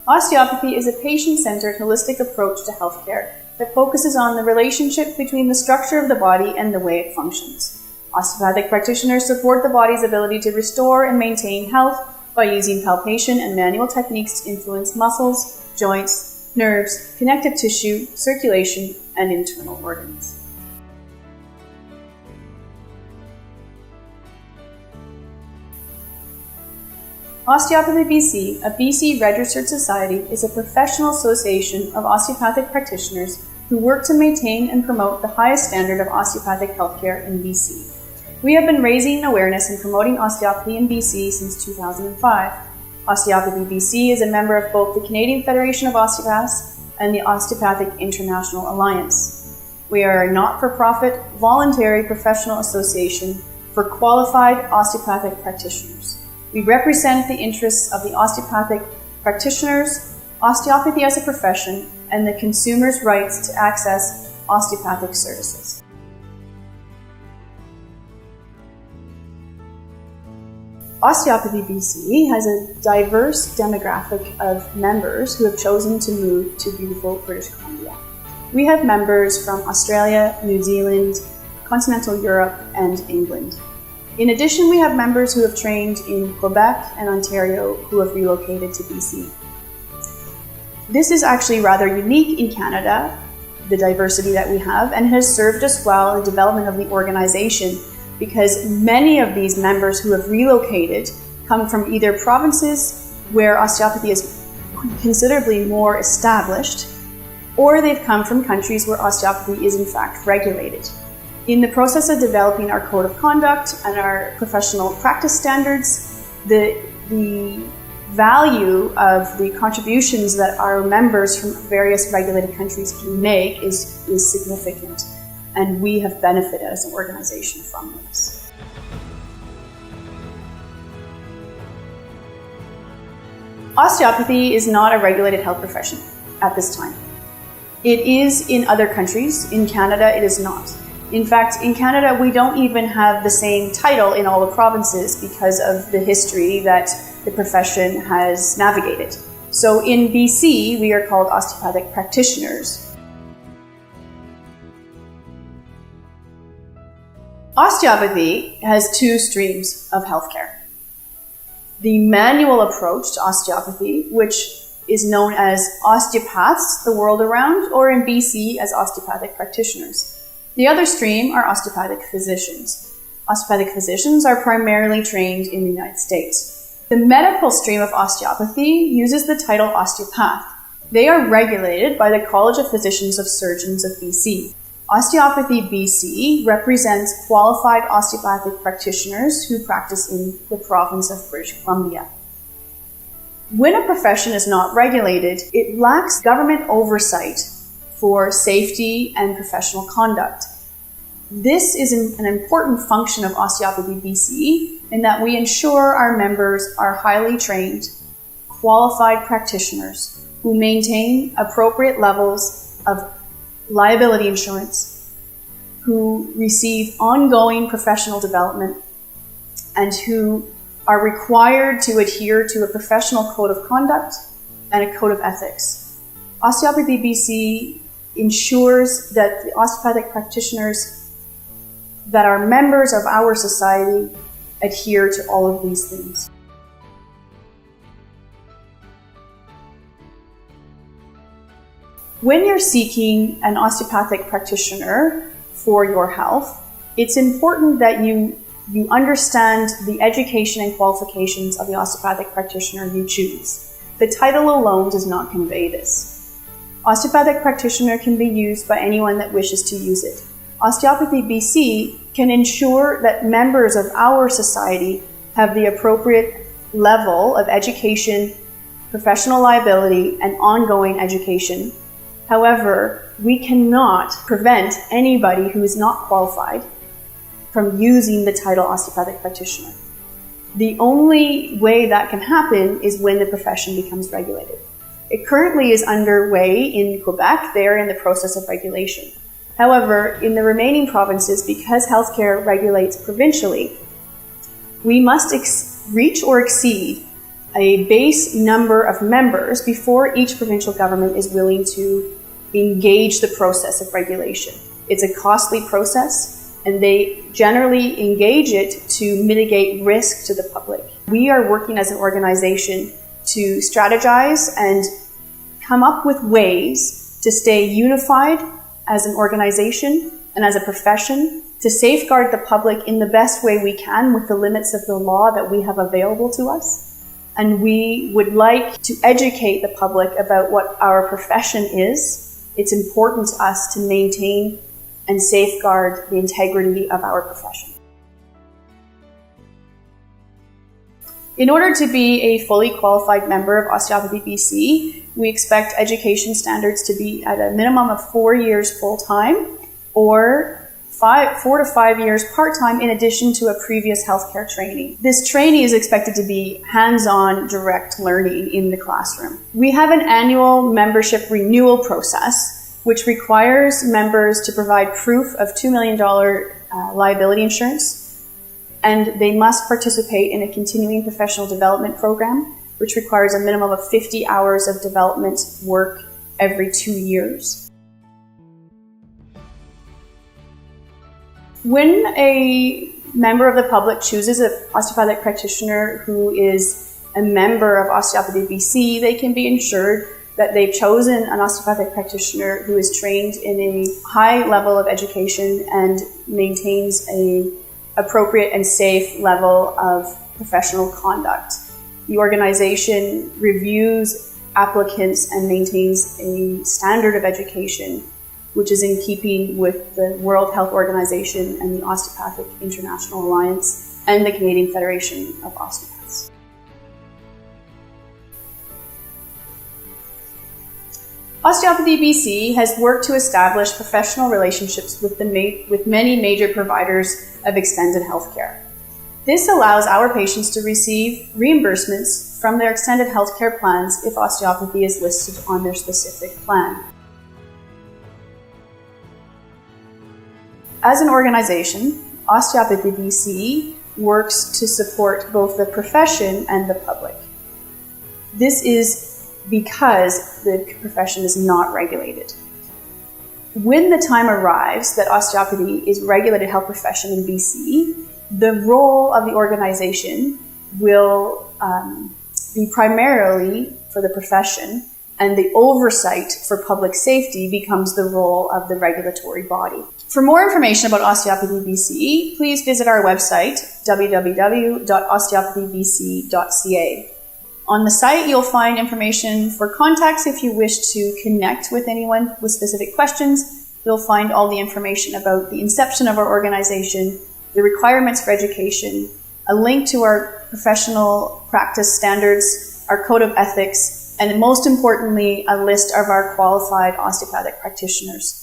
Osteopathy is a patient-centered, holistic approach to healthcare that focuses on the relationship between the structure of the body and the way it functions. Osteopathic practitioners support the body's ability to restore and maintain health by using palpation and manual techniques to influence muscles, joints, nerves, connective tissue, circulation, and internal organs. OsteopathyBC, a BC registered society, is a professional association of osteopathic practitioners who work to maintain and promote the highest standard of osteopathic healthcare in BC. We have been raising awareness and promoting osteopathy in BC since 2005. OsteopathyBC is a member of both the Canadian Federation of Osteopaths and the Osteopathic International Alliance. We are a not-for-profit, voluntary professional association for qualified osteopathic practitioners. We represent the interests of the osteopathic practitioners, osteopathy as a profession, and the consumer's rights to access osteopathic services. Osteopathy BC has a diverse demographic of members who have chosen to move to beautiful British Columbia. We have members from Australia, New Zealand, continental Europe, and England. In addition, we have members who have trained in Quebec and Ontario who have relocated to BC. This is actually rather unique in Canada, the diversity that we have, and has served us well in the development of the organization because many of these members who have relocated come from either provinces where osteopathy is considerably more established, or they've come from countries where osteopathy is in fact regulated. In the process of developing our code of conduct and our professional practice standards, the value of the contributions that our members from various regulated countries can make is significant, and we have benefited as an organization from this. Osteopathy is not a regulated health profession at this time. It is in other countries. In Canada, it is not. In fact, in Canada, we don't even have the same title in all the provinces because of the history that the profession has navigated. So in BC, we are called osteopathic practitioners. Osteopathy has two streams of healthcare. The manual approach to osteopathy, which is known as osteopaths the world around, or in BC as osteopathic practitioners. The other stream are osteopathic physicians. Osteopathic physicians are primarily trained in the United States. The medical stream of osteopathy uses the title osteopath. They are regulated by the College of Physicians of Surgeons of BC. Osteopathy BC represents qualified osteopathic practitioners who practice in the province of British Columbia. When a profession is not regulated, it lacks government oversight for safety and professional conduct. This is an important function of Osteopathy BC in that we ensure our members are highly trained, qualified practitioners who maintain appropriate levels of liability insurance, who receive ongoing professional development, and who are required to adhere to a professional code of conduct and a code of ethics. Osteopathy BC ensures that the osteopathic practitioners that are members of our society adhere to all of these things. When you're seeking an osteopathic practitioner for your health, it's important that you understand the education and qualifications of the osteopathic practitioner you choose. The title alone does not convey this. Osteopathic practitioner can be used by anyone that wishes to use it. Osteopathy BC can ensure that members of our society have the appropriate level of education, professional liability, and ongoing education. However, we cannot prevent anybody who is not qualified from using the title osteopathic practitioner. The only way that can happen is when the profession becomes regulated. It currently is underway in Quebec. They are in the process of regulation. However, in the remaining provinces, because healthcare regulates provincially, we must reach or exceed a base number of members before each provincial government is willing to engage the process of regulation. It's a costly process, and they generally engage it to mitigate risk to the public. We are working as an organization to strategize and come up with ways to stay unified as an organization and as a profession to safeguard the public in the best way we can with the limits of the law that we have available to us. And we would like to educate the public about what our profession is. It's important to us to maintain and safeguard the integrity of our profession. In order to be a fully qualified member of Osteopathy BC, we expect education standards to be at a minimum of 4 years full-time or 4 to 5 years part-time in addition to a previous healthcare training. This training is expected to be hands-on direct learning in the classroom. We have an annual membership renewal process which requires members to provide proof of $2 million liability insurance, and they must participate in a continuing professional development program, which requires a minimum of 50 hours of development work every 2 years. When a member of the public chooses an osteopathic practitioner who is a member of Osteopathy BC, they can be ensured that they've chosen an osteopathic practitioner who is trained in a high level of education and maintains an appropriate and safe level of professional conduct. The organization reviews applicants and maintains a standard of education which is in keeping with the World Health Organization and the Osteopathic International Alliance and the Canadian Federation of Osteopaths. Osteopathy BC has worked to establish professional relationships with many major providers of extended healthcare. This allows our patients to receive reimbursements from their extended healthcare plans if osteopathy is listed on their specific plan. As an organization, Osteopathy BC works to support both the profession and the public. This is because the profession is not regulated. When the time arrives that osteopathy is a regulated health profession in BC, the role of the organization will be primarily for the profession, and the oversight for public safety becomes the role of the regulatory body. For more information about Osteopathy BC, please visit our website, www.osteopathybc.ca. On the site, you'll find information for contacts if you wish to connect with anyone with specific questions. You'll find all the information about the inception of our organization, the requirements for education, a link to our professional practice standards, our code of ethics, and most importantly, a list of our qualified osteopathic practitioners.